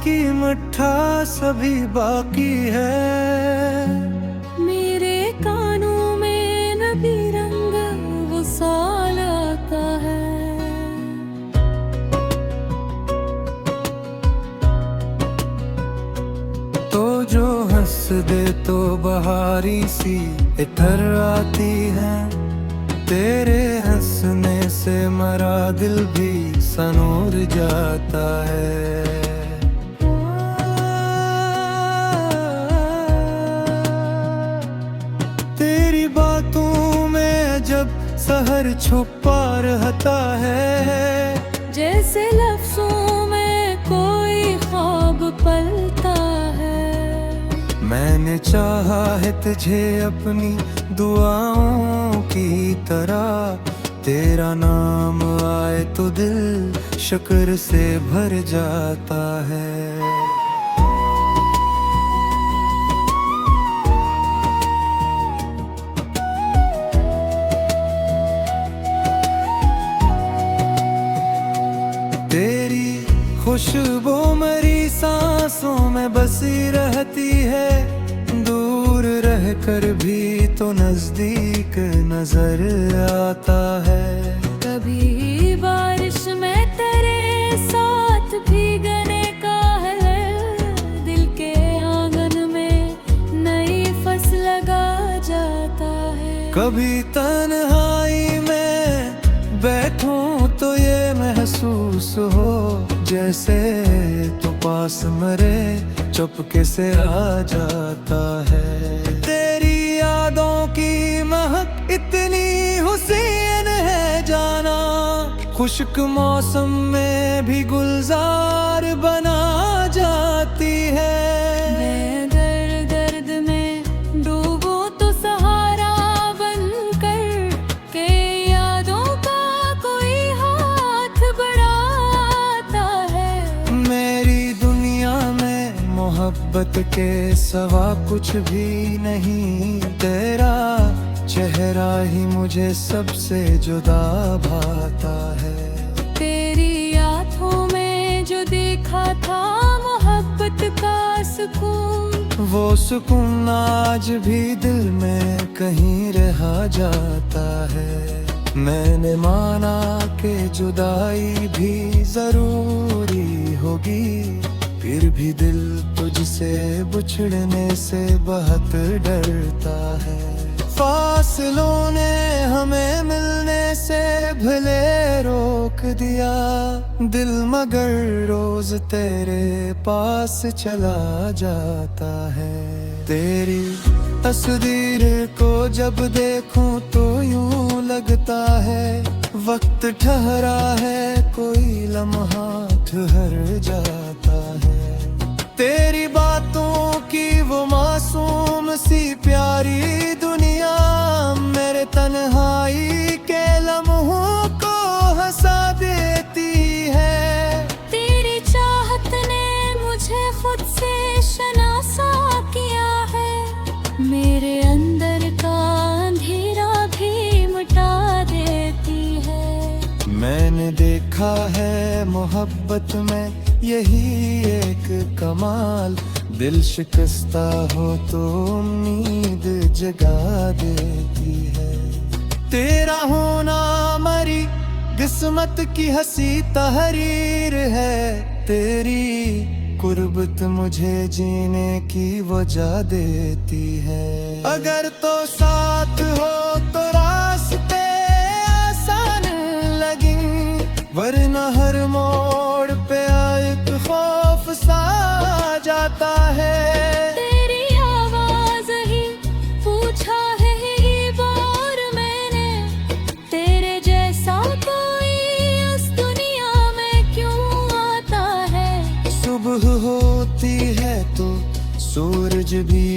की मिठास अभी बाकी है। मेरे कानों में नबी रंग वो साल आता है। तो जो हंस दे तो बहारी सी इतर आती है। तेरे हंसने से मरा दिल भी सनूर जाता है। तेरी बातों में जब सहर छुपा रहता है। जैसे लफ्जों में कोई ख्वाब पलता है। मैंने चाहा है तुझे अपनी दुआओं की तरह। तेरा नाम आए तो दिल शुक्र से भर जाता है। तेरी खुशबू मेरी सांसों में बसी रहती है। दूर रहकर भी तो नजदीक नजर आता है। कभी बारिश में तेरे साथ भीगने का है। दिल के आंगन में नई फसल लगा जाता है। कभी तन्हाई में बैठूं तो ये महसूस हो जैसे तो पास मरे चुपके से आ जाता है। तेरी यादों की महक इतनी हुसीन है जाना। खुश्क मौसम में भी गुलजार बना जाती है। मैं दर्द में डूबूं तो सहारा बनकर के यादों का कोई हाथ बढ़ाता है। मेरी दुनिया में मोहब्बत के सिवा कुछ भी नहीं। तेरा चेहरा ही मुझे सबसे जुदा भाता है। तेरी आँखों में जो देखा था मोहब्बत का सुकून, वो सुकून आज भी दिल में कहीं रह जाता है। मैंने माना कि जुदाई भी जरूरी होगी, फिर भी दिल तुझसे बिछड़ने से बहुत डरता है। फासलों ने हमें मिलने से भले रोक दिया दिल, मगर रोज तेरे पास चला जाता है। तेरी तस्वीर को जब देखूं तो यूं लगता है वक्त ठहरा है, कोई लम्हा ठहर जाता है। तेरी बातों की वो मासूम सी प्यारी दुनिया मेरे तन्हाई के लम्हों को हंसा देती है। तेरी चाहत ने मुझे खुद से शनासा किया है, मेरे अंदर का अंधेरा भी मिटा देती है। मैंने देखा है मोहब्बत में यही एक कमाल, दिल शिकस्ता हो तो उम्मीद जगा देती है। तेरा होना मरी किस्मत की हंसी तहरीर है, तेरी कुर्बत मुझे जीने की वजह देती है। अगर तो साथ हो तो रास्ते आसान लगे, वरना हर मोड़ पे एक खौफ सा जाता है। तेरी आवाज ही पूछा है ये बार मैंने, तेरे जैसा कोई इस दुनिया में क्यों आता है। सुबह होती है तो सूरज भी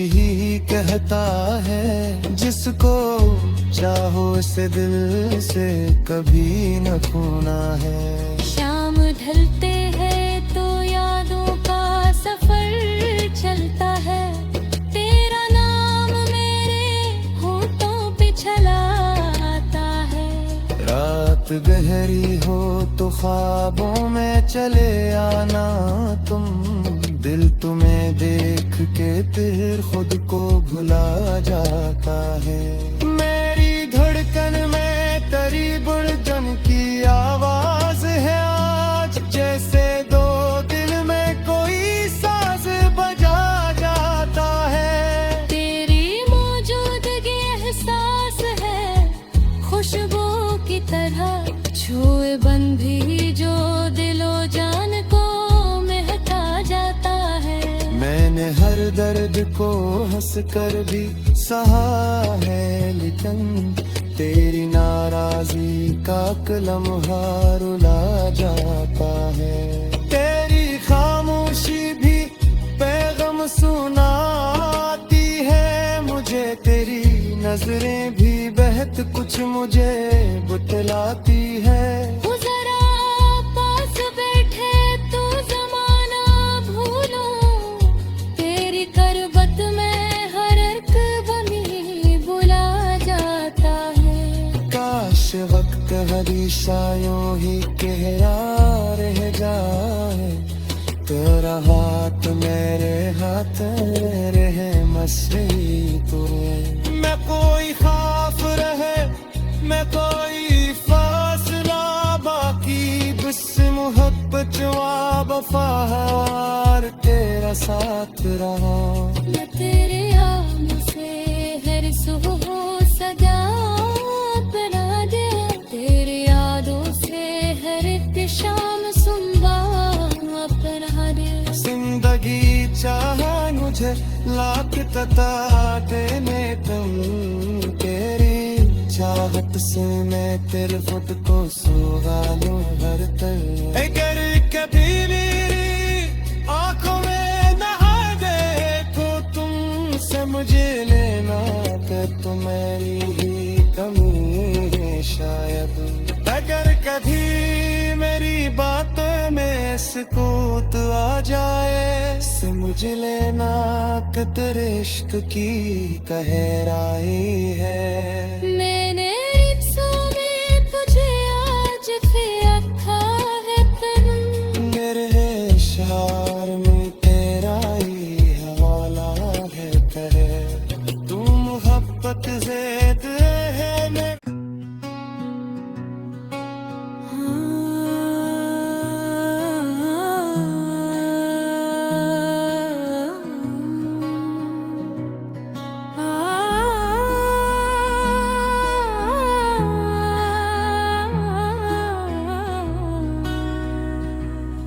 कहता है, जिसको चाहो से दिल से कभी न खोना है। शाम ढलते हैं तो यादों का सफर चलता है, तेरा नाम मेरे होठों पे चला आता है। रात रात गहरी हो तो ख्वाबों में चले आना तुम। दिल तुम्हें देख के फिर खुद को भुला जाता है। मेरी धड़कन में तेरी बुलंद की आवाज है आज, जैसे दो दिल में कोई साज बजा जाता है। तेरी मौजूदगी एहसास है खुशबू की तरह, छुए बन भी जो दिलो जान को महका जाता है। मैंने हर दर्द को हंस कर भी सहा है, लेकिन तेरी नाराजगी का लम्हा रुला जाता है। तेरी खामोशी भी पैगाम सुनाती है मुझे, तेरी नजरें भी बेहद कुछ मुझे बतलाती है। वो जरा पास बैठे तो जमाना भूलूं, तेरी करबत में हर एक बनी बुला जाता है। काश वक्त हमेशा यूं ही गहरा रह जाए, तेरा हाथ मेरे हाथ में रहे मसरी तुझे। मैं कोई खाफ रहे मैं कोई फासला बाकी, बस मोहब्बत वा वफार तेरा साथ रहा। मैं तेरे आम से हर सुबह सजा अपना दे, तेरी यादों से हर एक शाम सुनवा अपना दे। जिंदगी चाहा मुझे लाख तता देने तुम, तेरी चाहत से मैं तेरे खुद को सुगा लूं हर तक। अगर कभी मेरी आंखों में नहा दे तो तुम समझ लेना कि तुम्हारी ही कमी है शायद। अगर कभी मेरी बातों में सुकूत आ जाए, समझ लेना कि तेरे इश्क की गहराई है। मैंने रिक्शों में तुझे आज फिर रखा है पर, मेरे इशार में तेरा ही हवाला है करे। तू मोहब्बत ज़ेद है मैं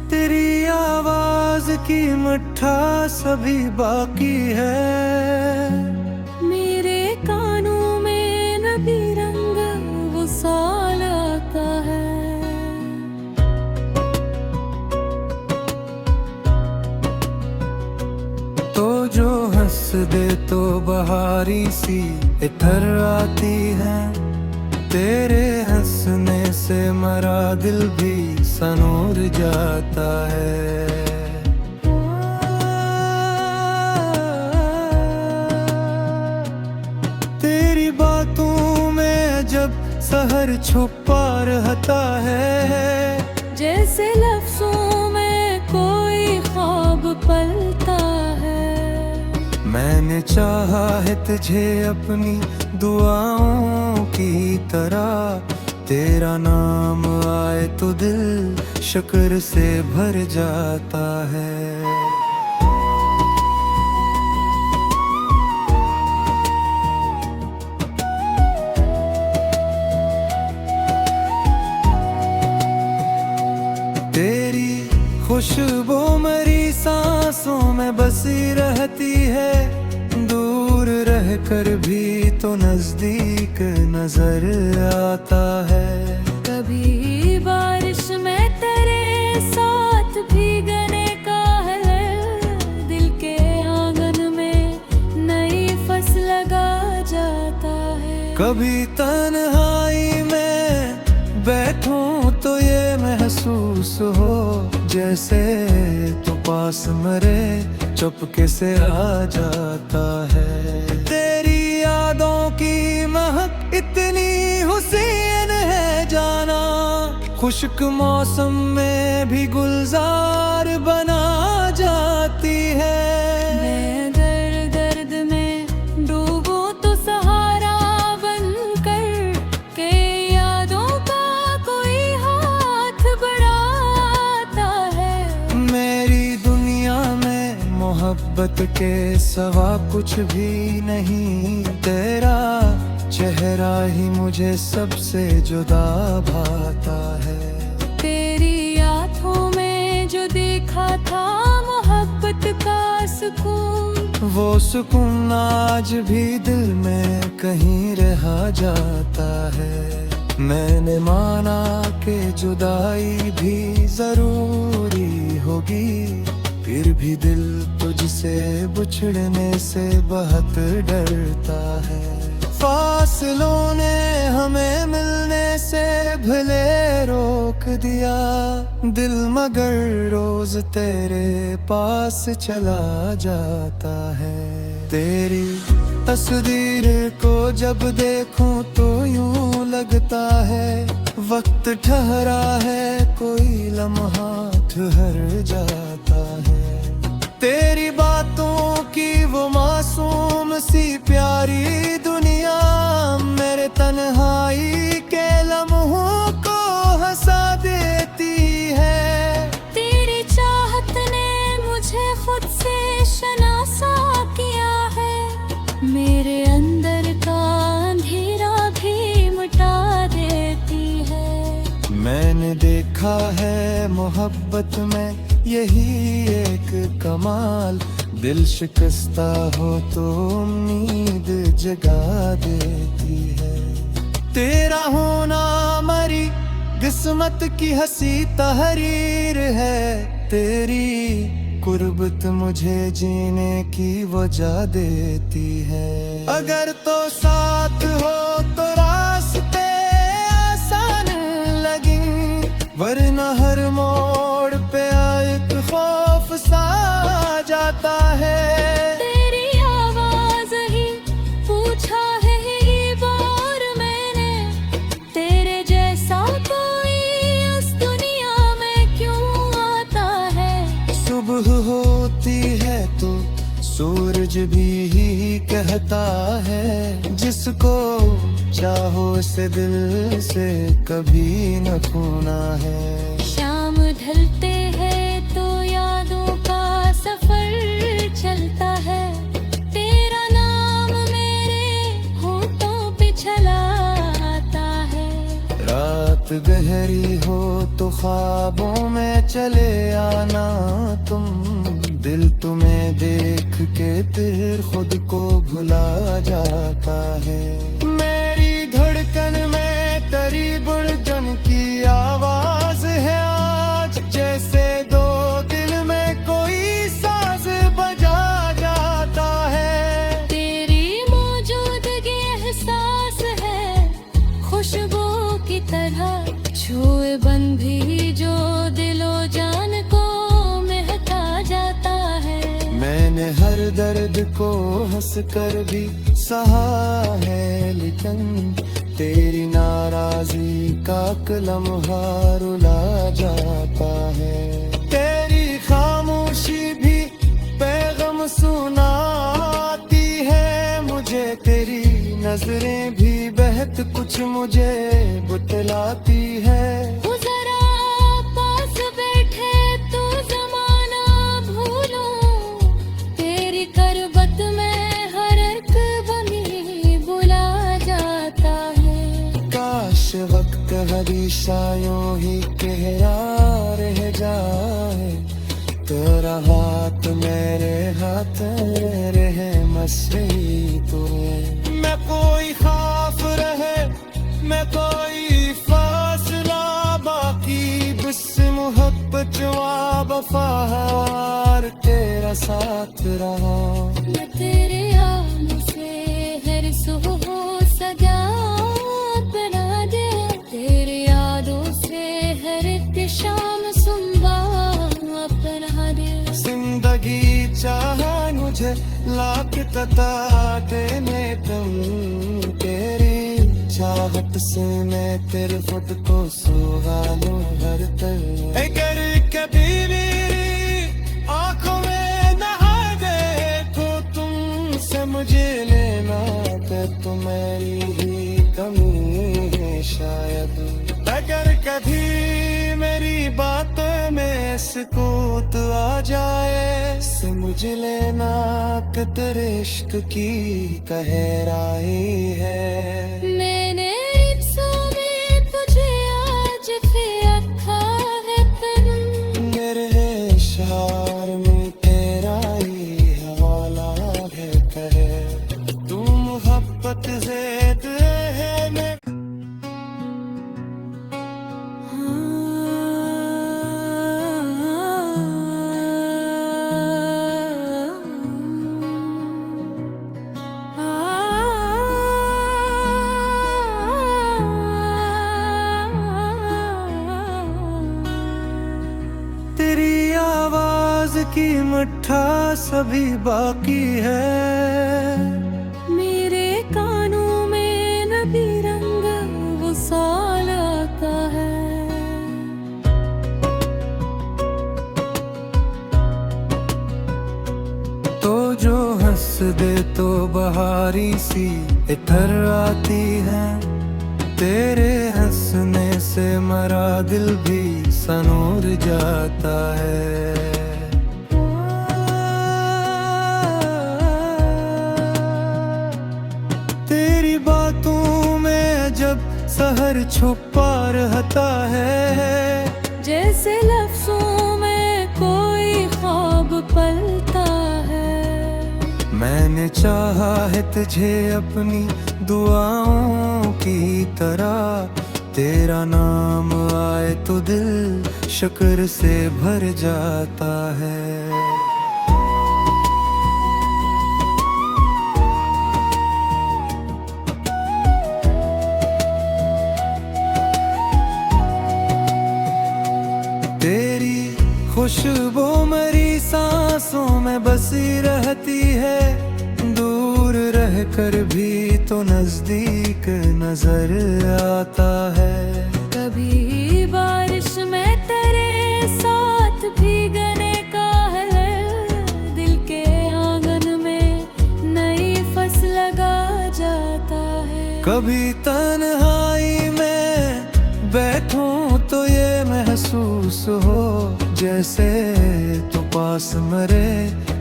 तेरी आवाज की मिठास अभी बाकी है। मेरे कानों में नबी रंग वो साल आता है। तो जो हंस दे तो बहारी सी इधर आती है, तेरे हंसने से मरा दिल भी सनूर जाता है। तेरी बातों में जब सहर छुपा रहता है, जैसे लफ्जों में कोई ख्वाब पलता है। मैंने चाहा है तुझे अपनी दुआओं की तरह, तेरा नाम आए तो दिल शुक्र से भर जाता है। तेरी खुशबू मेरी सांसों में बसी रहती है, दूर रह कर भी तो नजदीक नजर आता है। कभी बारिश में तेरे साथ भीगने का है, दिल के आंगन में नई फसल लगा जाता है। कभी तन्हाई में बैठूं तो ये महसूस हो, जैसे तो पास मरे चुपके से आ जाता है। तेरी यादों की महक इतनी हुसैन है जाना, खुश्क मौसम में भी गुलजार बना जाती है। मैं दर्द में डूबूं तो सहारा बनकर के यादों का कोई हाथ बढ़ाता है। मेरी दुनिया में मोहब्बत के सिवा कुछ भी नहीं, तेरा चेहरा ही मुझे सबसे जुदा भाता है। तेरी आँखों में जो देखा था मोहब्बत का सुकून, वो सुकून आज भी दिल में कहीं रहा जाता है। मैंने माना कि जुदाई भी जरूरी होगी, फिर भी दिल तुझसे बिछड़ने से बहुत डरता है। फासलों ने हमें मिलने से भले रोक दिया दिल, मगर रोज तेरे पास चला जाता है। तेरी तस्वीर को जब देखूं तो यूं लगता है वक्त ठहरा है, कोई लम्हा ठहर जाता है। तेरी बातों की वो मासूम सी प्यारी दुनिया मेरे तन्हाई के लम्हों को हंसा देती है। तेरी चाहत ने मुझे खुद से शनासा किया है, मेरे अंदर का अंधेरा भी मिटा देती है। मैंने देखा है मोहब्बत में यही एक कमाल, दिल शिकस्ता हो तो उम्मीद जगा देती है। तेरा होना मरी किस्मत की हंसी तहरीर है, तेरी कुर्बत मुझे जीने की वजह देती है। अगर तो साथ हो तो रास्ते आसान लगे, वरना हर मोड़ पे एक खौफ सा जाता है। तेरी आवाज ही पूछा है ये बार मैंने, तेरे जैसा कोई इस दुनिया में क्यों आता है। सुबह होती है तो सूरज भी ही कहता है, जिसको चाहो से दिल से कभी न खोना है। शाम ढलते हैं तो यादों का सफर चलता है, तेरा नाम मेरे होठों पे चला आता है। रात गहरी हो तो ख्वाबों में चले आना तुम, दिल तुम्हें देख के फिर खुद को भुला जाता है। मेरी धड़कन में तेरी बुलंद की आवाज है आज, जैसे दो दिल में कोई साज बजा जाता है। तेरी मौजूदगी एहसास है खुशबू की तरह, छुए बन भी जो दिलो जान को महका जाता है। मैंने हर दर्द को हंस कर भी सहा है, लेकिन तेरी नाराजी का लम्हा रुला जाता है। तेरी खामोशी भी पैगाम सुनाती है मुझे, तेरी नजरें भी बेहद कुछ मुझे बतलाती है। जरा पास बैठे तो जमाना भूलूं, तेरी करबत में हर एक बमी बुला जाता है। काश वक्त हमेशा यूं ही गहरा रह जाए, तेरा हाथ मेरे हाथ रहे मसरी तुम्हें। मैं कोई खौफ रहे मैं कोई फासला, बाकी बस मोहब्बत वफार तेरा साथ रहा। मैं तेरे आम से हर सुबह सजा बना दे, तेरी यादों से हर एक शाम सुबह अपना दे। जिंदगी चाहा मुझे लाख तता देने तुम, तेरी चाह चाहत से मैं तेरे खुद को सुगा लूं हर तरह। अगर कभी मेरी आंखों में नहा दे तो तुमसे मुझे लेना पे तो मेरी ही कमी है शायद। अगर कभी मेरी बातों में सुकूत आ जाए से मुझे लेना कि तेरे इश्क की गहराई है। मैंने रिश्तों में तुझे आज फिर रखा है तन, मेरे इशार में तेरा ही हवाला है कहे तू मोहब्बत ज़ेद है मैं। तेरी आवाज की मिठास अभी बाकी है, मेरे कानों में नबी रंग वो साल आता है। तो जो हंस दे तो बहारी सी इधर आती है, तेरे हंसने से मरा दिल भी सनूर जाता है। तेरी बातों में जब सहर छुपा रहता है, जैसे लफ्जों में कोई ख्वाब पलता है। मैंने चाहा है तुझे अपनी दुआओं की तरह, तेरा नाम आए तो दिल शुक्र से भर जाता है। तेरी खुशबू मेरी सांसों में बसी रहती है, दूर रह कर भी तो नजदीक नजर आता है। कभी बारिश में तेरे साथ भीगने का है, दिल के आंगन में नई फसल लगा जाता है। कभी तन्हाई में बैठूं तो ये महसूस हो जैसे तो पास मरे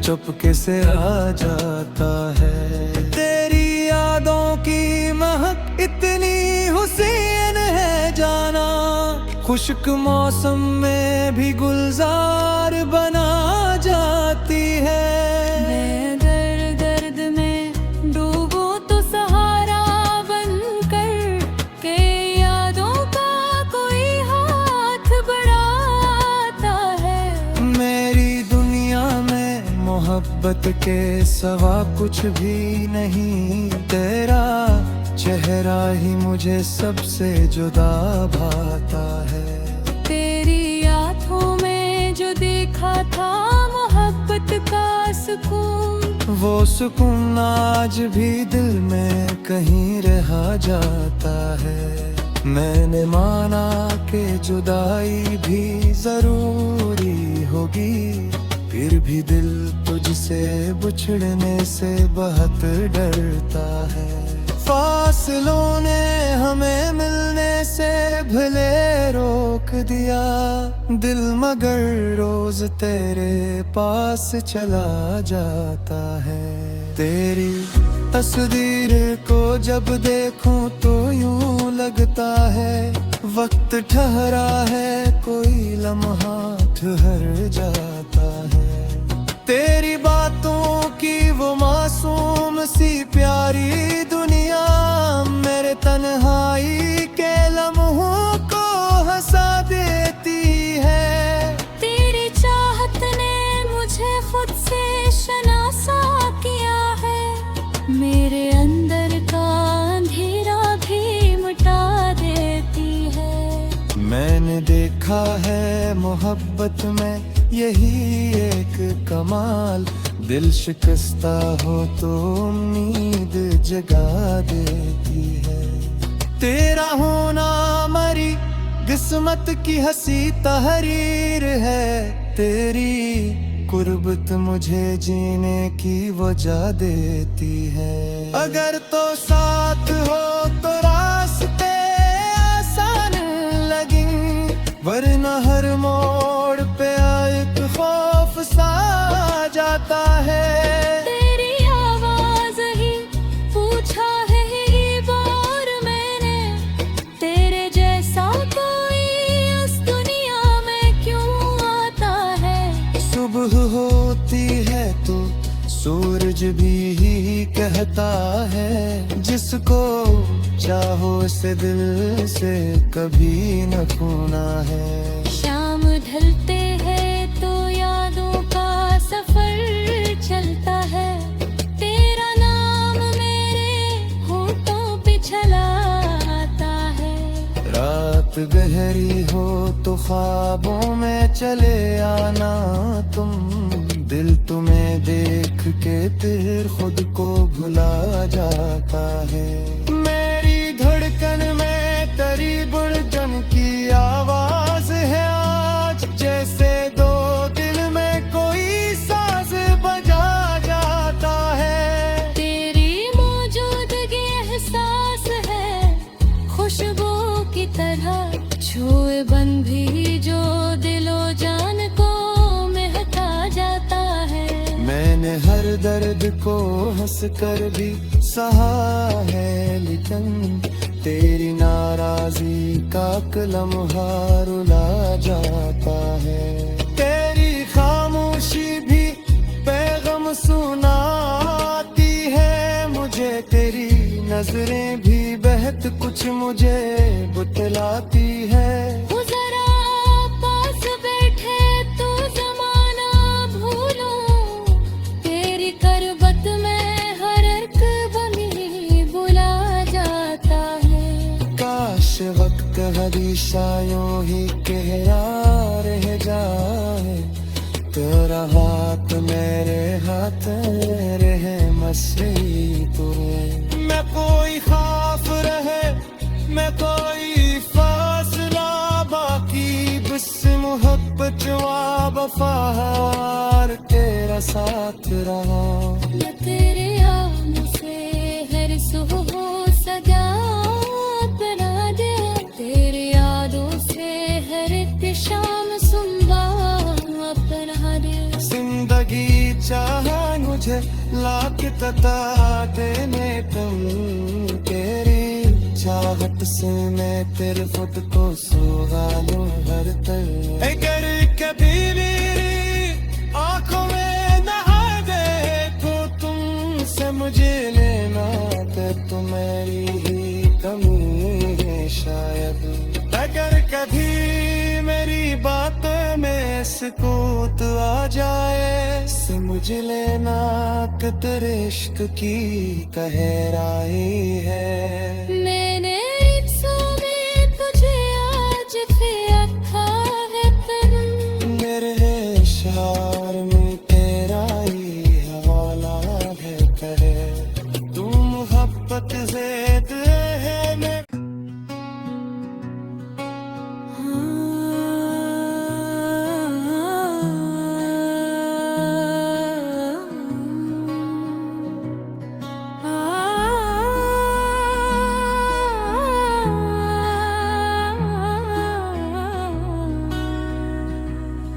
चुपके से आ जाता है। तेरी यादों की महक इतनी हुसैन है जाना, खुश्क मौसम में भी गुलजार बना जाती है। मैं दर्द दर्द में डूबूं तो सहारा बनकर के यादों का कोई हाथ बढ़ाता है। मेरी दुनिया में मोहब्बत के सिवा कुछ भी नहीं, तेरा चेहरा ही मुझे सबसे जुदा भाता है। तेरी आँखों में जो देखा था मोहब्बत का सुकून, वो सुकून आज भी दिल में कहीं रह जाता है। मैंने माना कि जुदाई भी जरूरी होगी, फिर भी दिल तुझसे बिछड़ने से बहुत डरता है। फासलों ने हमें मिलने से भले रोक दिया दिल, मगर रोज तेरे पास चला जाता है। तेरी तस्वीर को जब देखूं तो यूं लगता है वक्त ठहरा है, कोई लम्हा ठहर जाता है। तेरी बातों की वो मासूम सी प्यारी दुनिया मेरे तन्हाई के लम्हों को हंसा देती है। तेरी चाहत ने मुझे खुद से शनासा किया है, मेरे अंदर का अंधेरा भी मिटा देती है। मैंने देखा है मोहब्बत में यही एक कमाल, दिल शिकस्ता हो तो उम्मीद जगा देती है। तेरा होना मरी किस्मत की हंसी तहरीर है, तेरी कुर्बत मुझे जीने की वजह देती है। अगर तो साथ हो तो रास्ते आसान लगी, वरना हर मोड़ पे एक खौफ सा जाता है। तेरी आवाज ही पूछा है ये बार मैंने, तेरे जैसा कोई इस दुनिया में क्यों आता है। सुबह होती है तो सूरज भी कहता है, जिसको चाहो से दिल से कभी न खोना है। शाम ढलते हैं तो यादों का सफर चलता है, तेरा नाम मेरे होठों पे छला आता है। रात गहरी हो तो ख्वाबों में चले आना तुम, दिल तुम्हें देख के फिर खुद को भुला जाता है। मेरी धड़कन में तेरी बुढ़जन की आवाज है आज, जैसे दो दिल में कोई साज बजा जाता है। तेरी मौजूदगी एहसास है खुशबू की तरह, छुए बन भी जो दिलो जान को महका जाता है। मैंने हर दर्द को हंस कर भी सहा है, लेकिन तेरी नाराजी का लम्हा रुला जाता है। तेरी खामोशी भी पैगाम सुनाती है मुझे, तेरी नजरें भी बहत कुछ मुझे बुतलाती है। वो जरा पास बैठे तो जमाना भूलूं, तेरी करबत में हर एक बमी बुला जाता है। काश वक्त हमेशा यूं ही गहरा रह जाए, तेरा हाथ मेरे हाथ रहे मसरी तुम्हें। मैं कोई खौफ रहे मैं कोई फासला, बाकी बस मोहब्बत वफार तेरा साथ रहा। मैं तेरे आम से हर सुबह सजा बना दे, तेरी यादों से हर एक शाम सुनवा अपना दे। जिंदगी चाहा मुझे लाख तता देने तुम, तेरी चाहत से मैं तेरे खुद को सुगा लूं हर तरह। अगर कभी मेरी आंखों में नहा दे तो तुमसे मुझे लेना, तो तुम्हारी ही कमी है शायद। अगर कभी मेरी बातों में सुकूत आ जाए, से मुझे लेना कि तेरे इश्क की गहराई है। मैंने एक सौ में तुझे आज फिर रखा है तन, मेरे शार में तेरा ही हवाला है करे, तू मोहब्बत ज़ेद है मैं।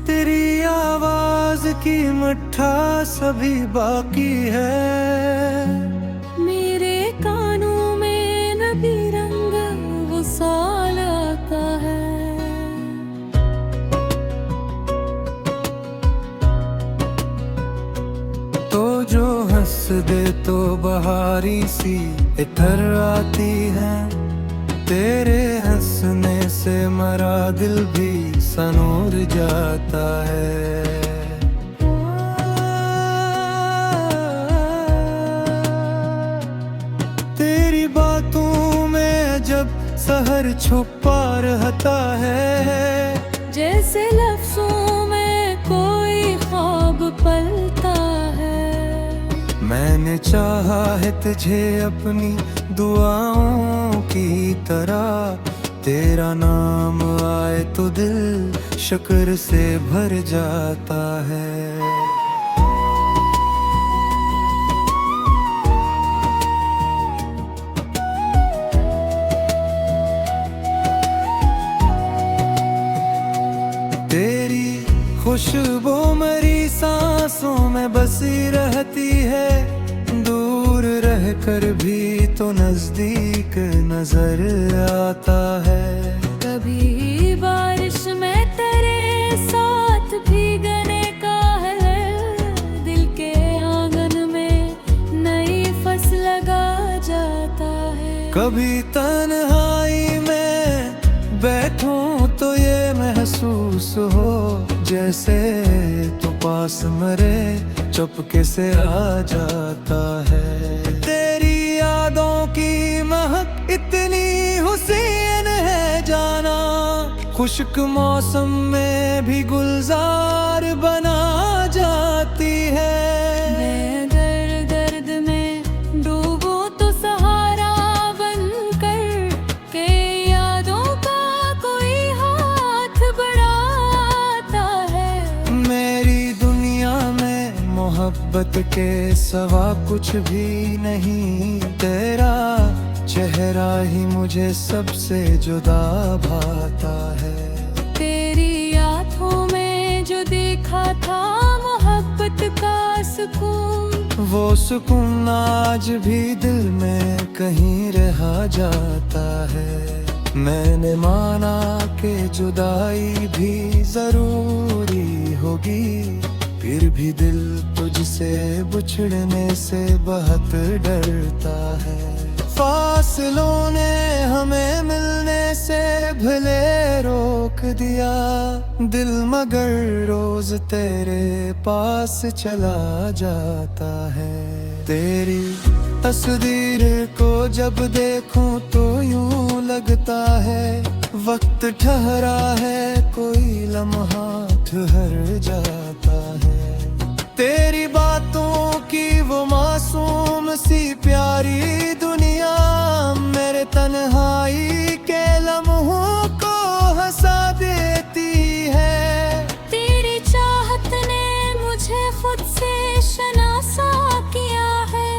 तेरी आवाज की मिठास अभी बाकी है, मेरे कानों में नबी रंग वो साल आता है। तो जो हंस दे तो बहारी सी इतर आती है, तेरे हंसने से मरा दिल भी सनूर जाता है। तेरी बातों में जब सहर छुपा रहता है, जैसे लफ्जों में कोई ख्वाब पलता है। मैंने चाहा है तुझे अपनी दुआओं की तरह, तेरा नाम आए तो दिल शुक्र से भर जाता है। तेरी खुशबू मेरी सांसों में बसी रहती है, दूर रहकर भी तो नजदीक नजर आता है। कभी बारिश में तेरे साथ भीगने का है, दिल के आंगन में नई फसल लगा जाता है। कभी तन्हाई में बैठूं तो ये महसूस हो जैसे तो पास मेरे चुपके से आ जाता है। तेरी यादों की महक इतनी हुसीन है जाना, खुश्क मौसम में भी गुलजार बना जाती है। मैं दर्द दर्द में डूबूं तो सहारा बनकर के यादों का कोई हाथ बढ़ाता है। मेरी दुनिया में मोहब्बत के सिवा कुछ भी नहीं, तेरा चेहरा ही मुझे सबसे जुदा भाता है। तेरी आँखों में जो देखा था मोहब्बत का सुकून, वो सुकून आज भी दिल में कहीं रह जाता है। मैंने माना कि जुदाई भी जरूरी होगी, फिर भी दिल तुझसे बिछड़ने से बहुत डरता है। फासलों ने हमें मिलने से भले रोक दिया दिल, मगर रोज तेरे पास चला जाता है। तेरी तस्वीर को जब देखूं तो यूं लगता है वक्त ठहरा है, कोई लम्हा ठहर जाता है। तेरी बातों की वो मासूम सी प्यारी दुनिया मेरे तन्हाई के लम्हों को हंसा देती है। तेरी चाहत ने मुझे खुद से शनासा किया है,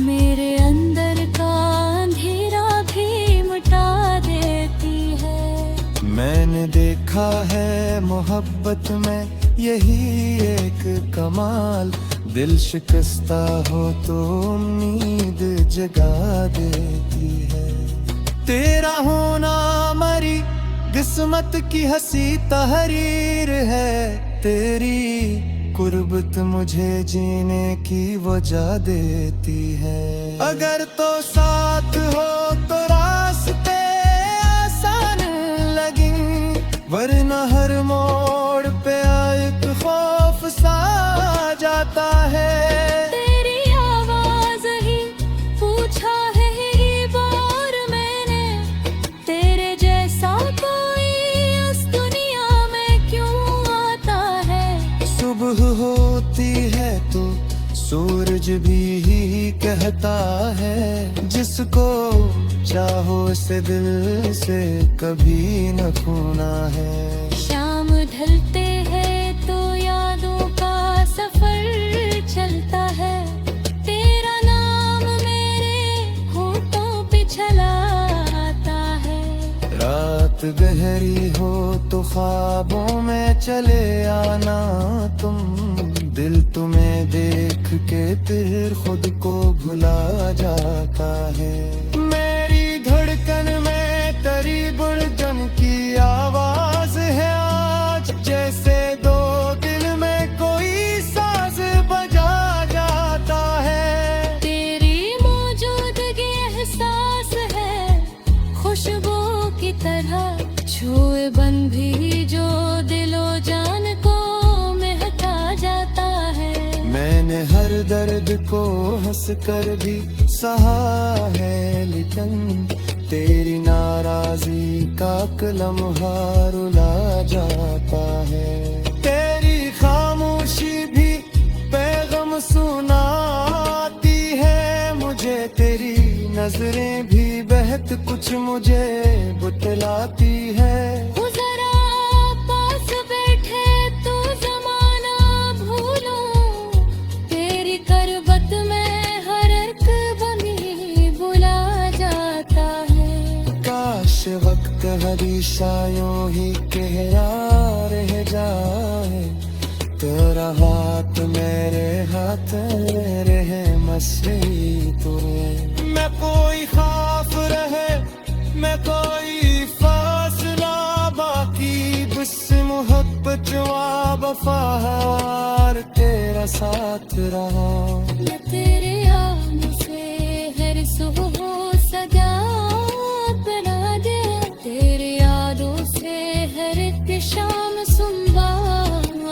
मेरे अंदर का अंधेरा भी मिटा देती है। मैंने देखा है मोहब्बत में यही एक कमाल, दिल शिकस्ता हो तो उम्मीद जगा देती है। तेरा होना मरी किस्मत की हंसी तहरीर है, तेरी कुर्बत मुझे जीने की वजह देती है। अगर तो साथ हो तो रास्ते आसान लगें, वरना हर मोड़ पे एक खौफ सा जाता है। तेरी आवाज ही पूछा है ही बार मैंने, तेरे जैसा कोई इस दुनिया में क्यों आता है। सुबह होती है तो सूरज भी कहता है, जिसको चाहो से दिल से कभी न खोना है। शाम ढलते हैं तो यादों का सफर चलता है, तेरा नाम मेरे होठों पे छला आता है। रात गहरी हो तो ख्वाबों में चले आना तुम, दिल तुम्हें देख के फिर खुद को भुला जाता है। मेरी धड़कन में तेरी गुड़गन की आवाज है आज, जैसे दो दिल में कोई साज बजा जाता है। तेरी मौजूदगी एहसास है खुशबू की तरह, छुए बन भी जो दिलो जान को महका जाता है। मैंने हर दर्द को हंस कर भी सहा है, लेकिन तेरी नाराजी का लम्हा रुला जाता है। तेरी खामोशी भी पैगाम सुना नजरें भी बहत कुछ मुझे बुतलाती है। वो जरा पास बैठे तो जमाना भूलो, तेरी करवत में हर एक बनी बुला जाता है। काश वक्त हमेशा यूं ही कहरा रह जाए, तेरा हाथ मेरे हाथ में रहे मसरी तुरे। मैं कोई खौफ रहे मैं कोई फासला, बाकी बस मोहब्बत वफार तेरा साथ रहा। मैं तेरे आने से हर सुबह सदा बना दे, तेरी यादों से हर एक शाम सुबह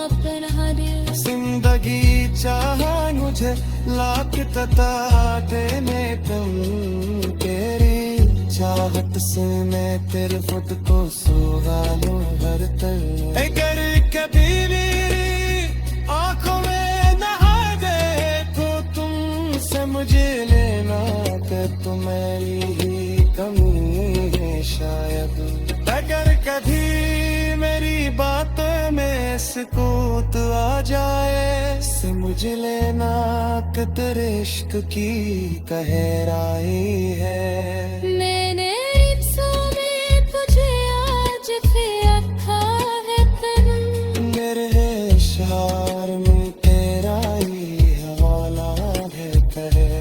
अपना दे। जिंदगी चाहा मुझे लाख तता देने तुम, तेरी चाहत से मैं तेरे खुद को सुगा लूं हर तरह। अगर कभी मेरी आंखों में नहा गए तो तुमसे मुझे लेना कि तुम्हारी ही कमी है शायद। अगर कभी मेरी बातों में सुकूत आ जाए, से मुझे लेना कि तेरे इश्क की गहराई है। मैंने रिश्तों में तुझे आज फिर रखा है तन, मेरे इशार में तेरा ही हवाला है कहे।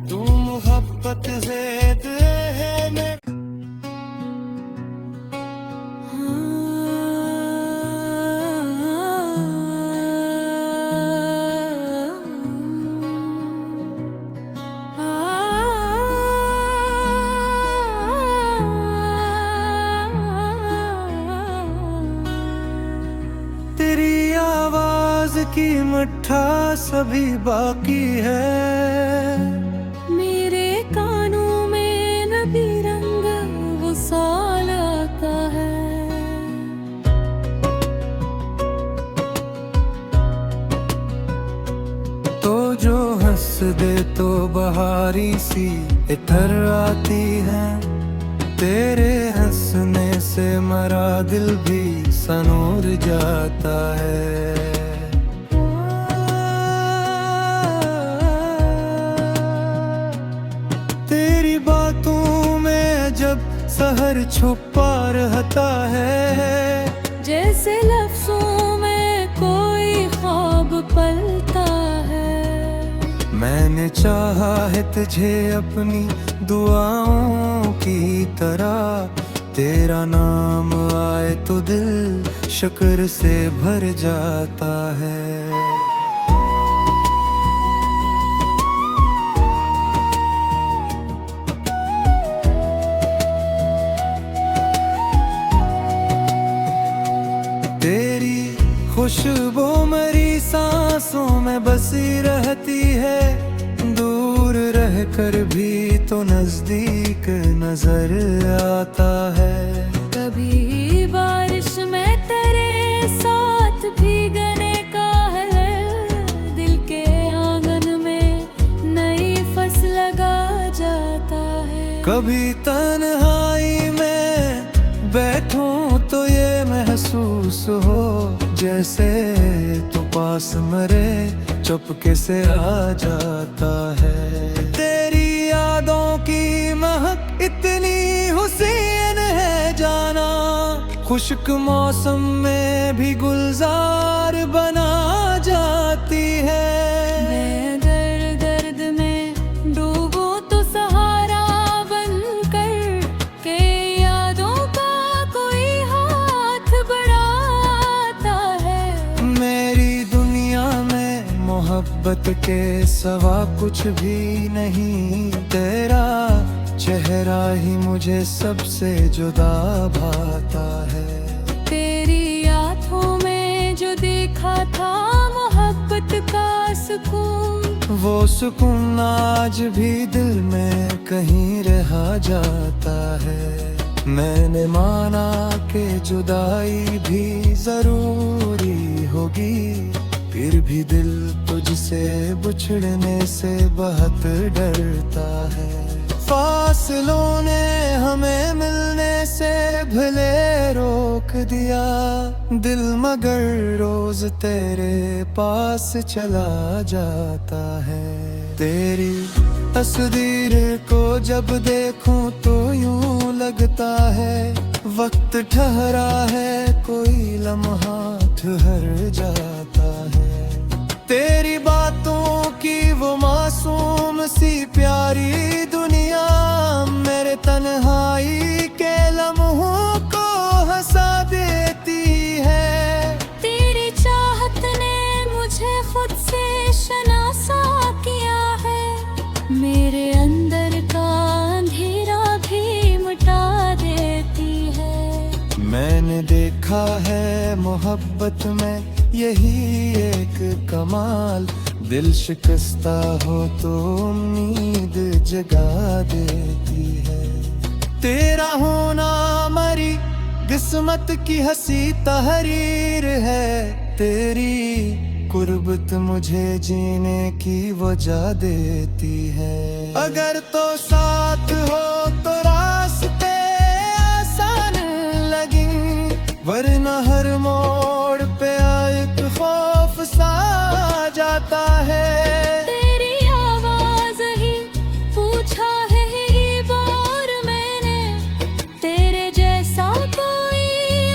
तू मोहब्बत ज़ेद है मैं तेरी आवाज की मिठास अभी बाकी है। मेरे कानों में नबी रंग वो साल आता है। तो जो हंस दे तो बहारी सी इधर आती है, तेरे हंसने से मरा दिल भी सनूर जाता है। तेरी बातों में जब सहर छुपा रहता है, जैसे लफ्जों में कोई ख्वाब पलता है। मैंने चाहा है तुझे अपनी दुआओं की तरह, तेरा नाम आए तो दिल शुक्र से भर जाता है। तेरी खुशबू मेरी सांसों में बसी रहती है, दूर रह कर भी तो नजदीक नजर आता है। कभी बारिश में तेरे साथ भीगने का है, दिल के आंगन में नई फसल लगा जाता है। कभी तन्हाई में बैठूं तो ये महसूस हो, जैसे तो पास मरे चुपके से आ जाता है। तेरी यादों की महक इतनी हुसैन है जाना, खुश्क मौसम में भी गुलजार बना जाती है। मैं दर्द में डूबूं तो सहारा बनकर, के यादों का कोई हाथ बढ़ाता है। मेरी दुनिया में मोहब्बत के सवा कुछ भी नहीं, तेरा चेहरा ही मुझे सबसे जुदा भाता है। तेरी आँखों में जो देखा था मोहब्बत का सुकून, वो सुकून आज भी दिल में कहीं रहा जाता है। मैंने माना कि जुदाई भी जरूरी होगी, फिर भी दिल तुझसे बिछड़ने से बहुत डरता है। फासलों ने हमें मिलने से भले रोक दिया दिल, मगर रोज तेरे पास चला जाता है। तेरी तस्वीर को जब देखूं तो यूं लगता है वक्त ठहरा है, कोई लम्हा ठहर जाता है। तेरी बातों की वो मासूम सी प्यारी दुनिया मेरे तन्हाई के लम्हों को हंसा देती है। तेरी चाहत ने मुझे खुद से शनासा किया है, मेरे अंदर का अंधेरा भी मिटा देती है। मैंने देखा है मोहब्बत में यही एक कमाल, दिल शिकस्ता हो तो उम्मीद जगा देती है। तेरा होना मरी किस्मत की हंसी तहरीर है, तेरी कुर्बत मुझे जीने की वजह देती है। अगर तो साथ हो तो रास्ते आसान लगे, वरना हर मोड़ पे एक खौफ सा जाता है। तेरी आवाज ही पूछा है ही बार मैंने, तेरे जैसा कोई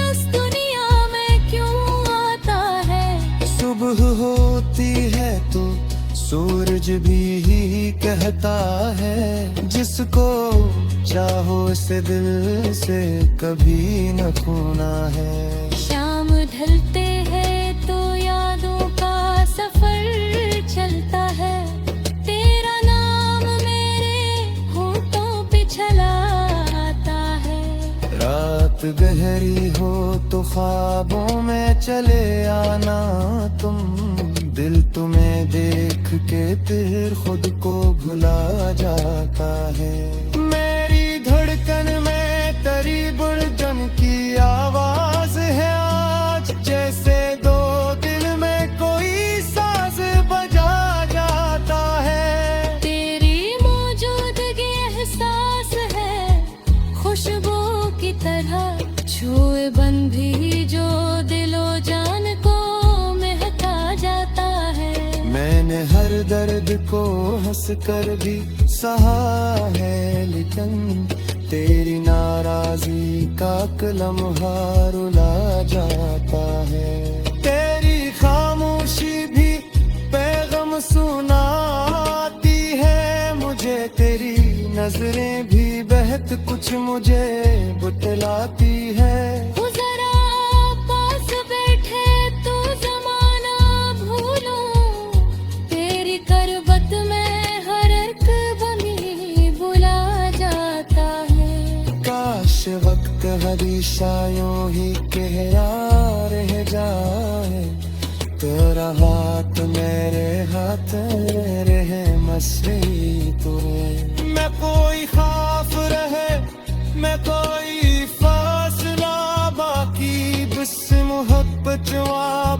इस दुनिया में क्यों आता है। सुबह होती है तो सूरज भी ही कहता है, जिसको चाहो से दिल से कभी न खोना है। शाम ढलते हैं तो यादों का सफर चलता है, तेरा नाम मेरे होठों पे चला आता है। रात गहरी हो तो ख्वाबों में चले आना तुम, दिल तुम्हें देख के फिर खुद को भुला जाता है। मेरी धड़कन में तेरी बुलंद की आवाज है आज, जैसे दो दिल में कोई साज बजा जाता है। तेरी मौजूदगी एहसास है खुशबू की तरह, छुए बन भी जो दिलो जान को महका जाता है। मैंने हर दर्द को हंस कर भी सहा है, लेकिन तेरी नाराजगी का लम्हा रुला जाता है। तेरी खामोशी भी पैगाम सुनाती है मुझे, तेरी नजरें भी बेहद कुछ मुझे बतलाती है। जरा पास बैठे तो जमाना भूलूं, तेरी करबत में हर एक बमी बुला जाता है। काश वक्त हमेशा यूं ही गहरा रह जाए, तेरा हाथ मेरे हाथ रहे मसरी तुरे। मैं कोई खौफ रहे मैं कोई फासला, बाकी बस मोहब्बत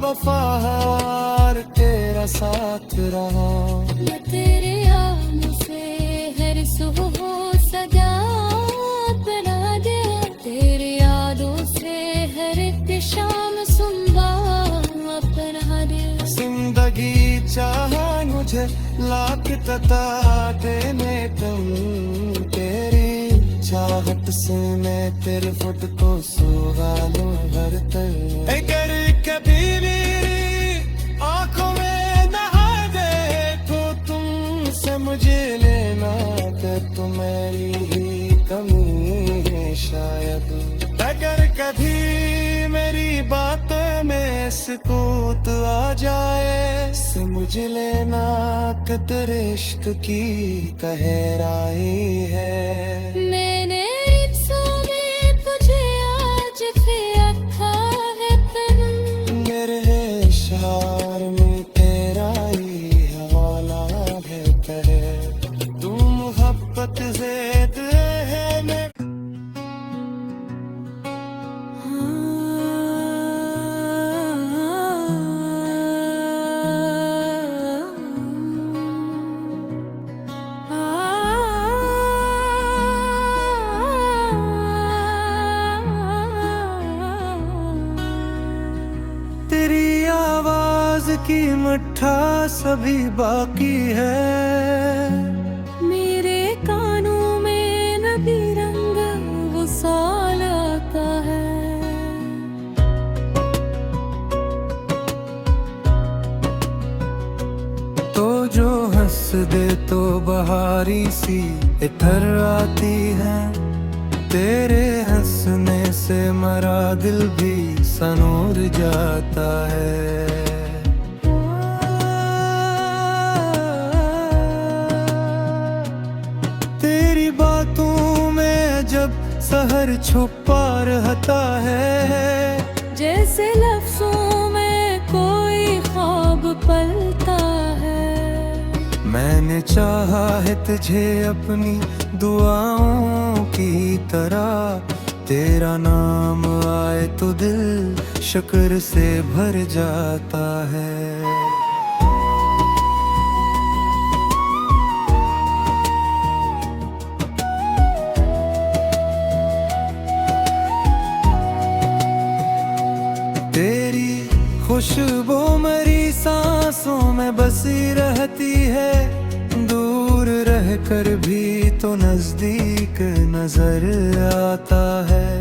वफार तेरा साथ रहा। मैं तेरे आम से हर सुबह सजा बना दे, तेरी यादों से हर एक शाम सुबह अपना दे। जिंदगी चाहा मुझे लाख तता देने तुम, तेरी चाहत से मैं तेरे फुट को सुगा लूं हर तरह। अगर कभी मेरी आंखों में नहा दे तो तुमसे मुझे लेना, तो मेरी ही कमी है शायद। अगर कभी मेरी बात में सुकूत आ जाए, से मुझे लेना तेरे इश्क की गहराई है। मैंने रिश्तों में तुझे आज फिर रखा है तन, मेरे इशार में तेरा ही हवाला है करे। तू मोहब्बत ज़ेद है मैं राज की मिठास अभी बाकी है। मेरे कानों में नबी रंग वो साल आता है। तो जो हंस दे तो बहारी सी इधर आती है। तेरे हंसने से मरा दिल भी सनूर जाता है। तेरी बातों में जब सहर छुपा रहता है। जैसे लफ्जों में कोई ख्वाब पलता है। मैंने चाहा है तुझे अपनी दुआओं की तरह। तेरा नाम आए तो दिल शुक्र से भर जाता है। तेरी खुशबू मेरी सांसों में बसी रहती है। दूर रहकर भी तो नजदीक नजर आता है।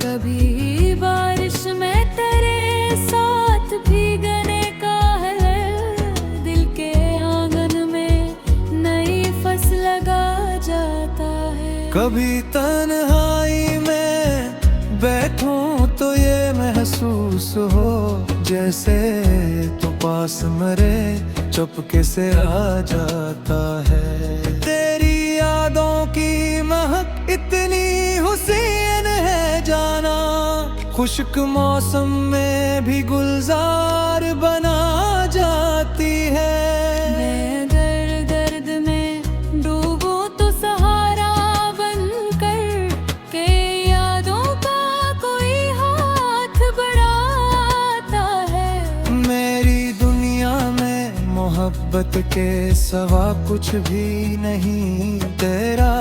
कभी बारिश में तेरे साथ भीगने का है। दिल के आंगन में नई फसल लगा जाता है। कभी तन्हाई में बैठूं तो ये महसूस हो जैसे तो पास मरे चुपके से आ जाता है। तेरी यादों की महक इतनी हुसैन है जाना। खुश्क मौसम में भी गुलजार बना जाती है। मैं दर्द में डूबूं तो सहारा बनकर के यादों का कोई हाथ बढ़ाता है। मेरी दुनिया में मोहब्बत के सिवा कुछ भी नहीं। तेरा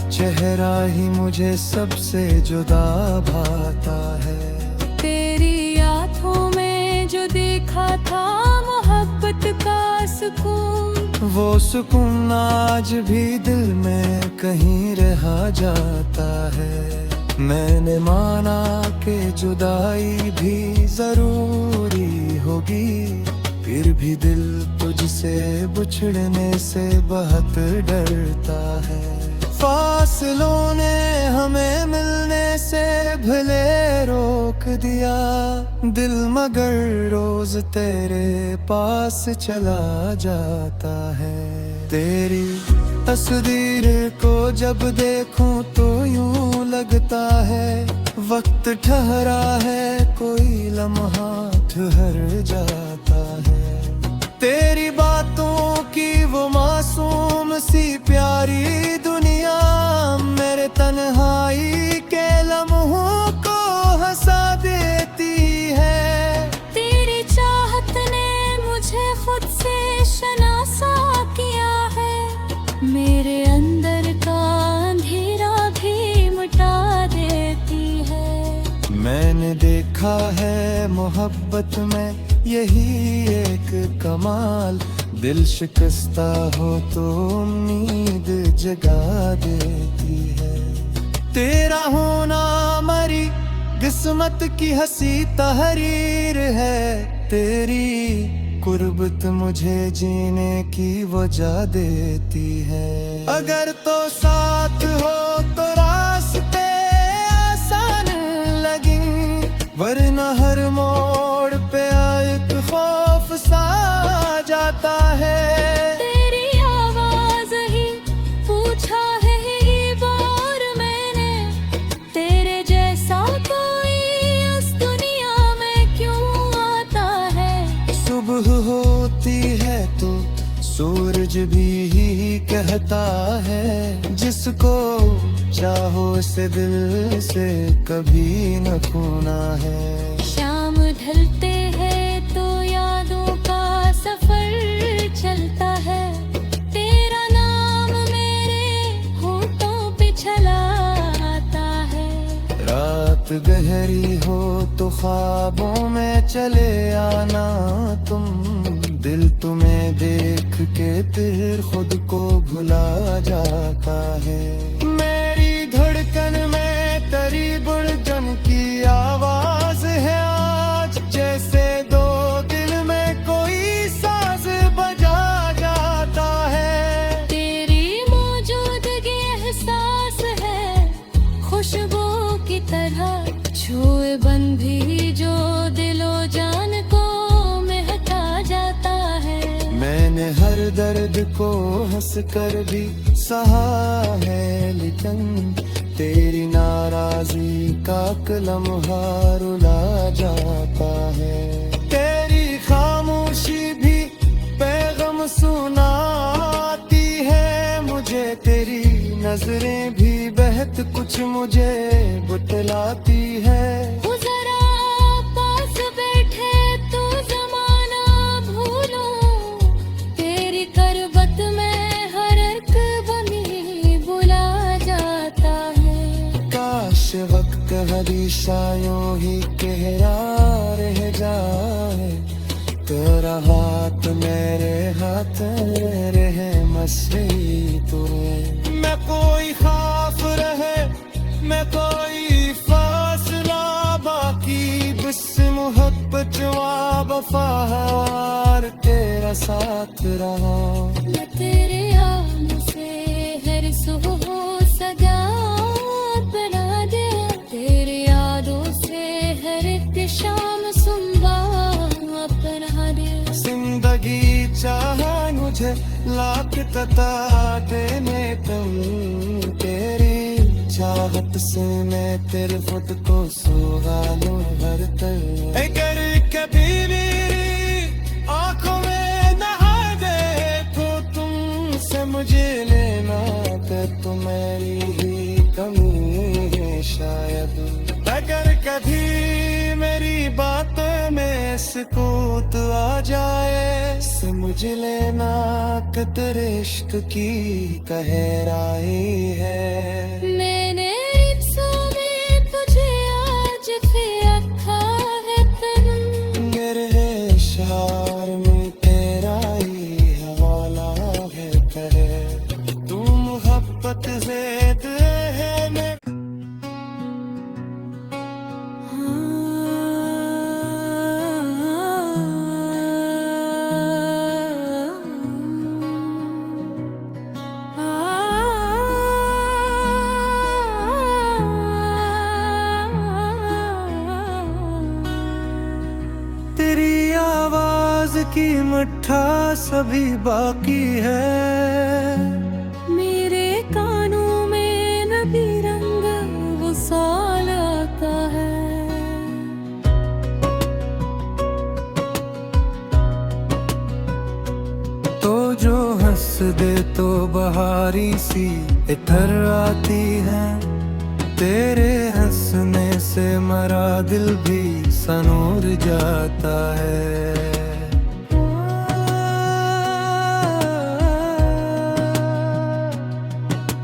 चेहरा ही मुझे सबसे जुदा भाता है। तेरी आँखों में जो देखा था मोहब्बत का सुकून। वो सुकून आज भी दिल में कहीं रहा जाता है। मैंने माना कि जुदाई भी जरूरी होगी। फिर भी दिल तुझसे बिछड़ने से बहुत डरता है। फासलों ने हमें मिलने से भले रोक दिया दिल, मगर रोज तेरे पास चला जाता है। तेरी तस्वीर को जब देखूं तो यूं लगता है वक्त ठहरा है, कोई लम्हा ठहर जाता है। तेरी बातों की वो मासूम सी प्यारी दुनिया मेरे तन्हाई के लम्हों को हंसा देती है। तेरी चाहत ने मुझे खुद से शनासा किया है। मेरे अंदर का अंधेरा भी मिटा देती है। मैंने देखा है मोहब्बत में यही एक कमाल, दिल शिकस्ता हो तो उम्मीद जगा देती है। तेरा होना मरी किस्मत की हंसी तहरीर है। तेरी कुर्बत मुझे जीने की वजह देती है। अगर तो साथ हो तो रास्ते आसान लगी, वरना हर मोड़ पे एक खौफ सा जाता है। तेरी आवाज ही पूछा है ही बार मैंने, तेरे जैसा कोई इस दुनिया में क्यों आता है। सुबह होती है तो सूरज भी ही कहता है, जिसको चाहो से दिल से कभी न खोना है। शाम ढलते हैं तो यादों का सफर चलता है। तेरा नाम मेरे होठों पे छला आता है। रात रात गहरी हो तो ख्वाबों में चले आना तुम, दिल तुम्हें देख के फिर खुद को भुला जाता है। मेरी धड़कन में तेरी गुड़गन की आवाज है आज, जैसे दो दिल में कोई साज बजा जाता है। तेरी मौजूदगी एहसास है खुशबू की तरह, छुए बन भी जो दिलो जान को महका जाता है। मैंने हर दर्द को हंस कर भी सहा है, लेकिन तेरी नाराजी का लम्हा रुला जाता है। तेरी खामोशी भी पैगाम सुनाती है मुझे, तेरी नजरें भी बहत कुछ मुझे बतलाती है। जरा पास बैठे तो जमाना भूलो, तेरी करबत में हर एक बनी बुला जाता है। काश वक्त हमेशा यूं ही गहरा रह जाए, तेरा हाथ मेरे हाथ रहे मसली तुम्हें। मैं कोई खौफ रहे मैं कोई फासला, बाकी बस मोहब्बत वफार तेरा साथ रहा। मैं तेरे आम से हर सुबह सजा बना दे, तेरी यादों से हर एक शाम सुबह अपना दे। जिंदगी चाहा मुझे लाख तता देने तुम, तेरी चाहत से मैं तेरे खुद को सुगा लूं हर तरह। अगर कभी मेरी आंखों में नहा दे तो तुमसे मुझे लेना, तो तुम्हारी ही कमी है शायद। अगर कभी मेरी बात में सुकूत आ जाए, से मुझे लेना कि तेरे इश्क की गहराई है। मैंने रिक्शों में तुझे आज फिर रखा है तन, मेरे शार में तेरा ही हवाला है करे। तू मोहब्बत ज़ेद है मैं तेरी आवाज की मिठास अभी बाकी है। मेरे कानों में नबी रंग वो साल आता है। तो जो हंस दे तो बहारी सी इधर आती है, तेरे हंसने से मरा दिल भी सनूर जाता है।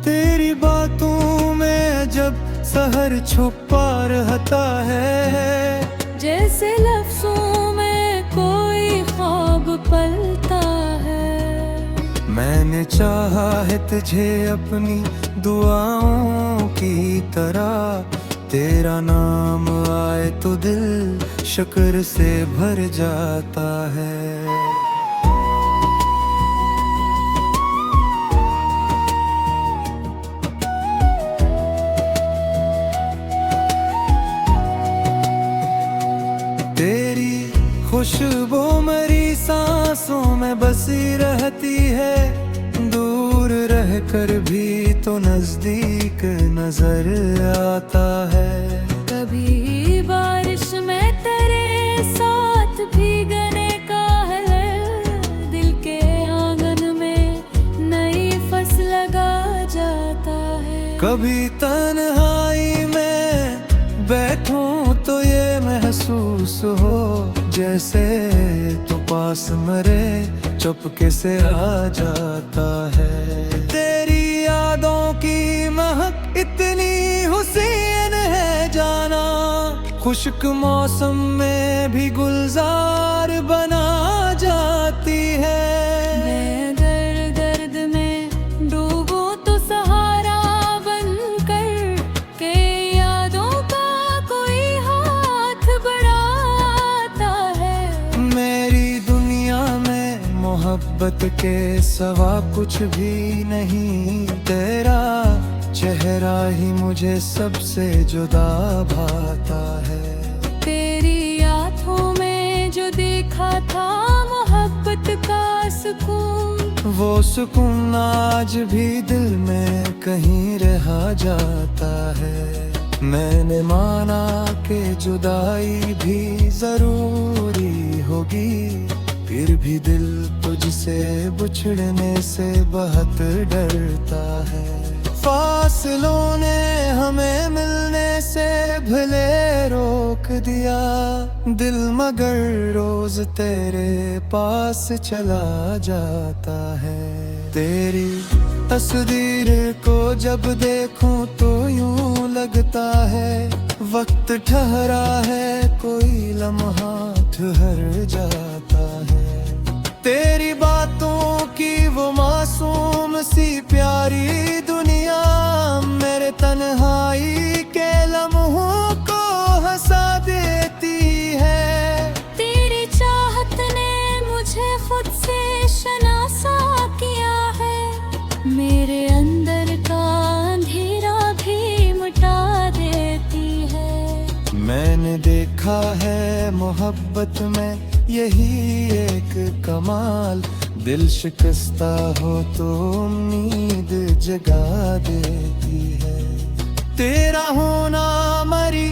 तेरी बातों में जब सहर छुपा रहता है, जैसे लफ्जों में कोई ख्वाब पलता है। मैंने चाहा है तुझे अपनी दुआओं की तरह, तेरा नाम आए तो दिल शुक्र से भर जाता है। तेरी खुशबू मेरी सांसों में बसी रहती है, दूर रह कर भी तो नजदीक नजर आता है। कभी बारिश में तेरे साथ भीगने का है, दिल के आंगन में नई फसल लगा जाता है। कभी तन्हाई में बैठूं तो ये महसूस हो, जैसे तो पास मरे चुपके से आ जाता है। तेरी यादों की महक इतनी हुसीन है जाना, खुश्क मौसम में भी गुलजार बना जाती है। मैं दर्द दर्द में डूबूं तो सहारा बनकर के यादों का कोई हाथ बढ़ाता है। मेरी दुनिया में मोहब्बत के सिवा कुछ भी नहीं, तेरा चेहरा ही मुझे सबसे जुदा भाता है। तेरी आँखों में जो देखा था मोहब्बत का सुकून, वो सुकून आज भी दिल में कहीं रह जाता है। मैंने माना कि जुदाई भी जरूरी होगी, फिर भी दिल तुझसे बिछड़ने से बहुत डरता है। फासलों ने हमें मिलने से भले रोक दिया दिल, मगर रोज तेरे पास चला जाता है। तेरी तस्वीर को जब देखूं तो यूं लगता है वक्त ठहरा है, कोई लम्हा ठहर जाता है। तेरी बातों की वो मासूम सी प्यारी दुनिया मेरे तन्हाई के लम्हों को हंसा देती है। तेरी चाहत ने मुझे खुद से शनासा किया है, मेरे अंदर का अंधेरा भी मिटा देती है। मैंने देखा है मोहब्बत में यही एक कमाल, दिल शिकस्ता हो तो उम्मीद जगा देती है। तेरा होना मरी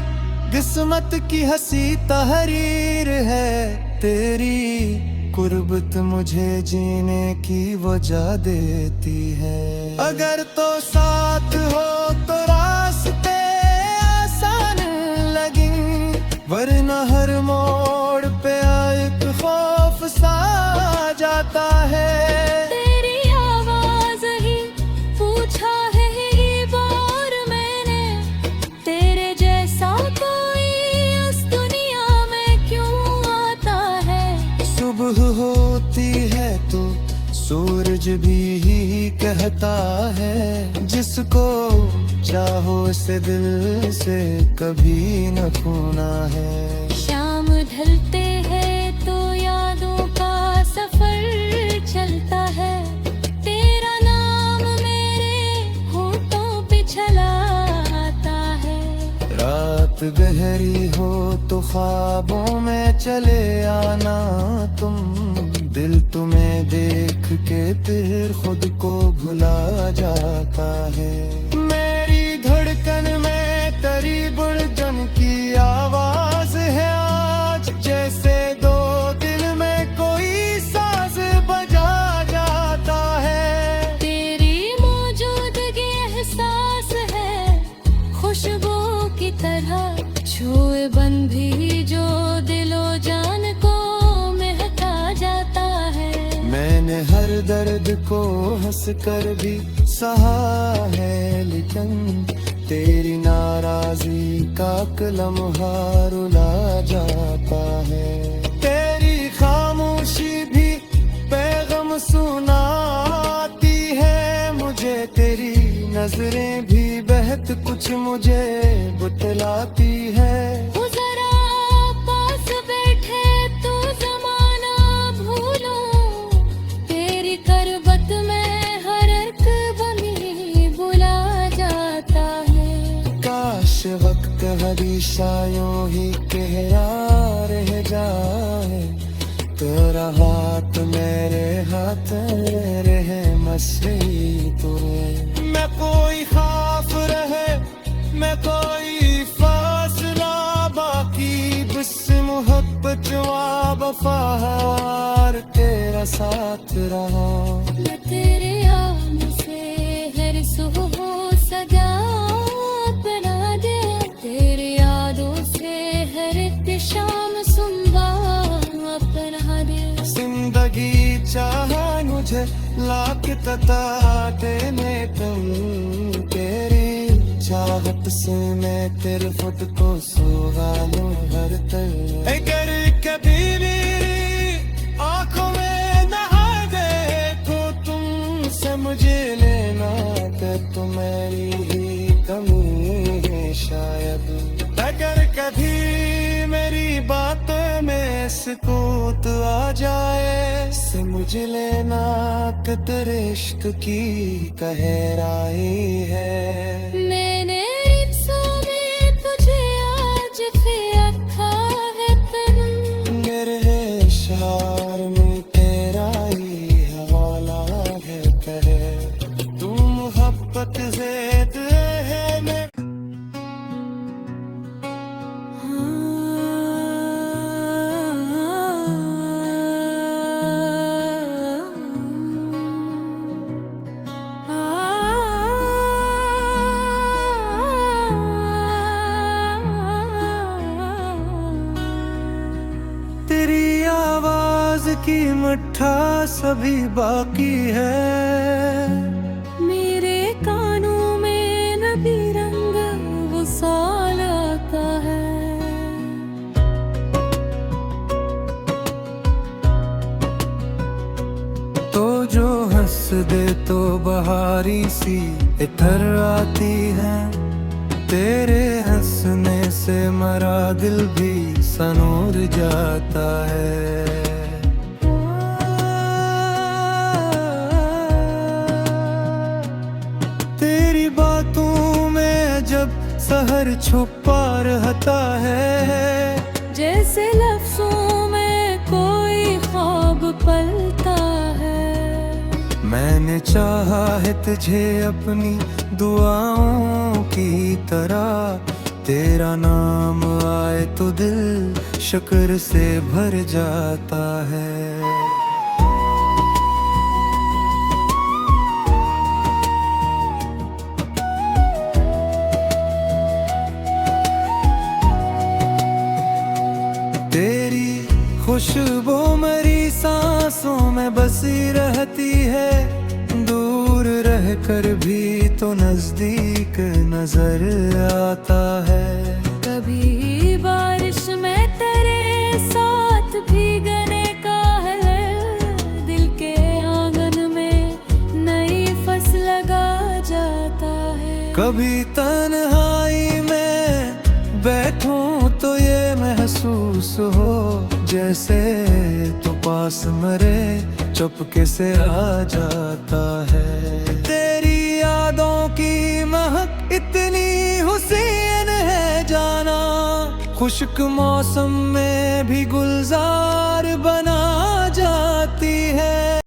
किस्मत की हंसी तहरीर है, तेरी कुर्बत मुझे जीने की वजह देती है। अगर तो साथ हो तो रास्ते आसान लगे, वरना हर मोड़ पे एक खौफ सा जाता है। तेरी आवाज ही पूछा है ही बार मैंने, तेरे जैसा कोई इस दुनिया में क्यों आता है। सुबह होती है तो सूरज भी कहता है, जिसको चाहो से दिल से कभी न खोना है। शाम ढलते हैं तो यादों का सफर चलता है, तेरा नाम मेरे होठों पे छला आता है। रात गहरी हो तो ख्वाबों में चले आना तुम, दिल तुम्हें देख के फिर खुद को भुला जाता है। मेरी धड़कन में तेरी बुलंद की आवाज है आज, जैसे दो दिल में कोई साज बजा जाता है। तेरी मौजूदगी एहसास है खुशबू की तरह, छुए बन भी जो दिलो जान को महका जाता है। मैंने हर दर्द को हंस कर भी सहा है, लेकिन तेरी नाराजी का लम्हा रुला जाता है। तेरी खामोशी भी पैगाम सुनाती है मुझे, तेरी नजरें भी बेहद कुछ मुझे बतलाती है। जरा पास बैठे तो जमाना भूलूं, तेरी करबत में हर एक बनी बुला जाता है। काश वक्त हमेशा यूं ही कहरा रह जाए, तेरा हाथ मेरे हाथ रहे मसरी तुझे। मैं कोई खाफ रहे मैं कोई फासला बाकी, बस मोहब्बत वा वफार तेरा साथ रहा। मैं तेरे आम से हर सुबह सजा बना दे, तेरी यादों से हर एक शाम सुबह अपना दे। जिंदगी चाहा मुझे लाख तताते में तुम, तेरी चाहत से मैं तेरे खुद को सुहा लूं। तर अगर कभी मेरी आंखों में नहा देखो तुमसे मुझे लेना कि तुम्हारी ही कमी है शायद। अगर कभी मेरी बातों में सुकूत आ जाए से मुझे लेना कि तेरे इश्क की गहराई है। मैंने में तुझे आज फिर रखा है तन्म, मेरे शार में तेरा ही हवाला है कहे तू मोहब्बत ज़ेद है मैं। तेरी आवाज की मिठास अभी बाकी है। मेरे कानों में नबी रंग वो साल आता है। तो जो हंस दे तो बहारी सी इधर आती है। तेरे हंसने से मरा दिल भी सनूर जाता है। तेरी बातों में जब सहर छुपा रहता है, जैसे लफ्जों में कोई ख्वाब पलता है। मैंने चाहा है तुझे अपनी दुआओं की तरह। तेरा नाम आए तो दिल शुक्र से भर जाता है। तेरी खुशबू मेरी सांसों में बसी रहती है। दूर रह कर भी तो नजदीक नजर आता है। कभी बारिश में तेरे साथ भीगने का है, दिल के आंगन में नई फसल लगा जाता है। कभी तन्हाई में बैठूं तो ये महसूस हो जैसे तो पास मरे चुपके से आ जाता है। तेरी यादों की महक इतनी हुसैन है जाना, खुश्क मौसम में भी गुलजार बना जाती है।